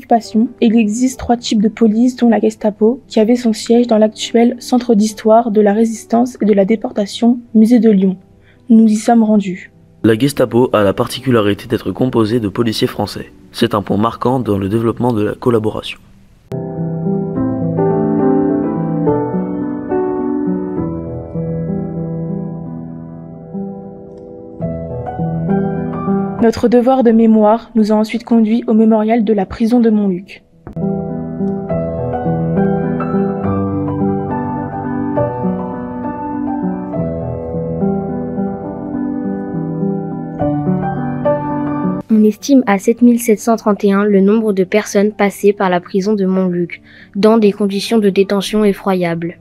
l'occupation, il existe 3 types de police dont la Gestapo, qui avait son siège dans l'actuel Centre d'histoire de la résistance et de la déportation, musée de Lyon. Nous y sommes rendus. La Gestapo a la particularité d'être composée de policiers français. C'est un point marquant dans le développement de la collaboration. Notre devoir de mémoire nous a ensuite conduits au mémorial de la prison de Montluc. On estime à 7731 le nombre de personnes passées par la prison de Montluc, dans des conditions de détention effroyables.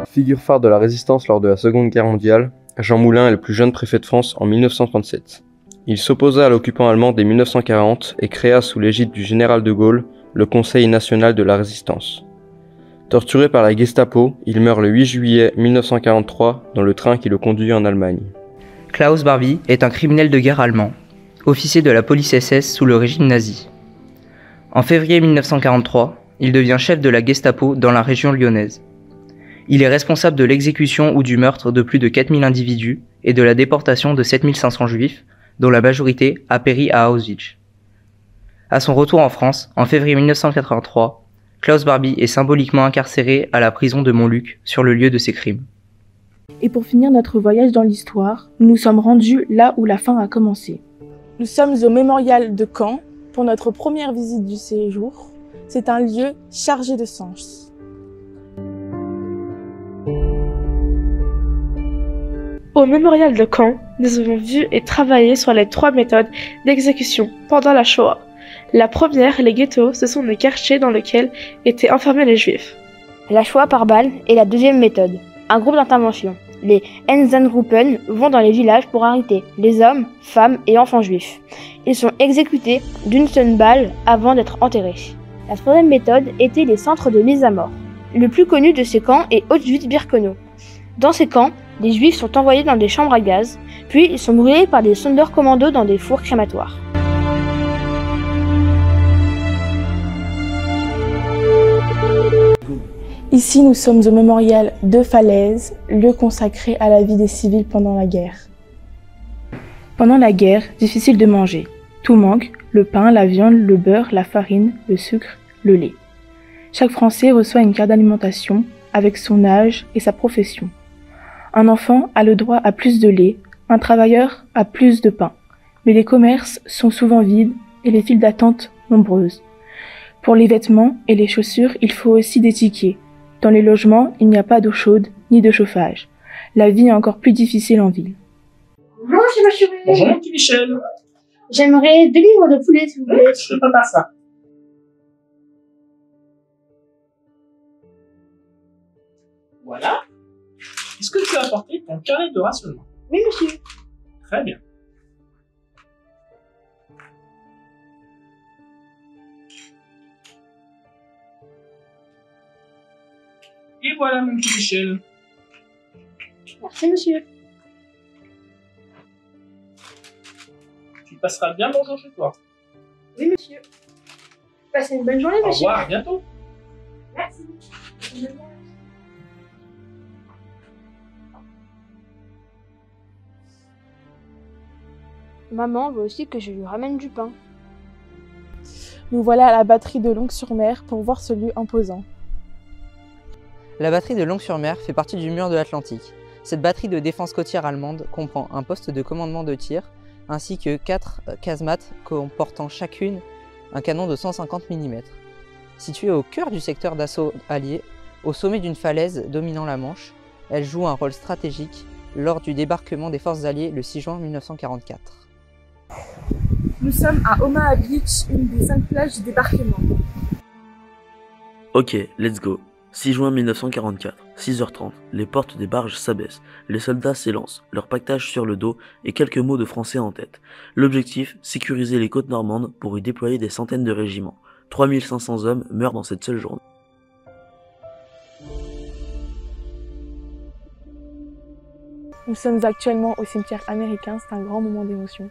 Figure phare de la résistance lors de la Seconde Guerre mondiale, Jean Moulin est le plus jeune préfet de France en 1937. Il s'opposa à l'occupant allemand dès 1940 et créa sous l'égide du général de Gaulle le Conseil national de la résistance. Torturé par la Gestapo, il meurt le 8 juillet 1943 dans le train qui le conduit en Allemagne. Klaus Barbie est un criminel de guerre allemand, officier de la police SS sous le régime nazi. En février 1943, il devient chef de la Gestapo dans la région lyonnaise. Il est responsable de l'exécution ou du meurtre de plus de 4000 individus et de la déportation de 7500 juifs, dont la majorité a péri à Auschwitz. À son retour en France, en février 1983, Klaus Barbie est symboliquement incarcéré à la prison de Montluc sur le lieu de ses crimes. Et pour finir notre voyage dans l'histoire, nous nous sommes rendus là où la fin a commencé. Nous sommes au mémorial de Caen pour notre première visite du séjour. C'est un lieu chargé de sens. Au mémorial de Caen, nous avons vu et travaillé sur les 3 méthodes d'exécution pendant la Shoah. La première, les ghettos, ce sont des quartiers dans lesquels étaient enfermés les juifs. La Shoah par balle est la deuxième méthode. Un groupe d'intervention, les Einsatzgruppen, vont dans les villages pour arrêter les hommes, femmes et enfants juifs. Ils sont exécutés d'une seule balle avant d'être enterrés. La troisième méthode était les centres de mise à mort. Le plus connu de ces camps est Auschwitz-Birkenau. Dans ces camps, les juifs sont envoyés dans des chambres à gaz, puis ils sont brûlés par des Sonderkommando dans des fours crématoires. Ici, nous sommes au mémorial de Falaise, lieu consacré à la vie des civils pendant la guerre. Pendant la guerre, difficile de manger. Tout manque, le pain, la viande, le beurre, la farine, le sucre, le lait. Chaque Français reçoit une carte d'alimentation avec son âge et sa profession. Un enfant a le droit à plus de lait, un travailleur a plus de pain. Mais les commerces sont souvent vides et les files d'attente nombreuses. Pour les vêtements et les chaussures, il faut aussi des tickets. Dans les logements, il n'y a pas d'eau chaude ni de chauffage. La vie est encore plus difficile en ville. Bonjour, monsieur. Bonjour, mon petit Michel. J'aimerais 2 livres de poulet, s'il vous plaît. Je te prépare ça. Voilà. Est-ce que tu as apporté ton carnet de rationnement? Oui, monsieur. Très bien. Et voilà, mon petit Michel. Merci, monsieur. Tu passeras bien bonjour chez toi. Oui, monsieur. Passez une bonne journée, Au monsieur. revoir, à bientôt. Merci. Maman veut aussi que je lui ramène du pain. Nous voilà à la batterie de Longues-sur-Mer pour voir ce lieu imposant. La batterie de Longues-sur-Mer fait partie du mur de l'Atlantique. Cette batterie de défense côtière allemande comprend un poste de commandement de tir, ainsi que 4 casemates comportant chacune un canon de 150 mm. Située au cœur du secteur d'assaut allié, au sommet d'une falaise dominant la Manche, elle joue un rôle stratégique lors du débarquement des forces alliées le 6 juin 1944. Nous sommes à Omaha Beach, une des 5 plages du débarquement. Ok, let's go. 6 juin 1944, 6h30, les portes des barges s'abaissent, les soldats s'élancent, leur pactage sur le dos et quelques mots de français en tête. L'objectif, sécuriser les côtes normandes pour y déployer des centaines de régiments. 3500 hommes meurent dans cette seule journée. Nous sommes actuellement au cimetière américain, c'est un grand moment d'émotion.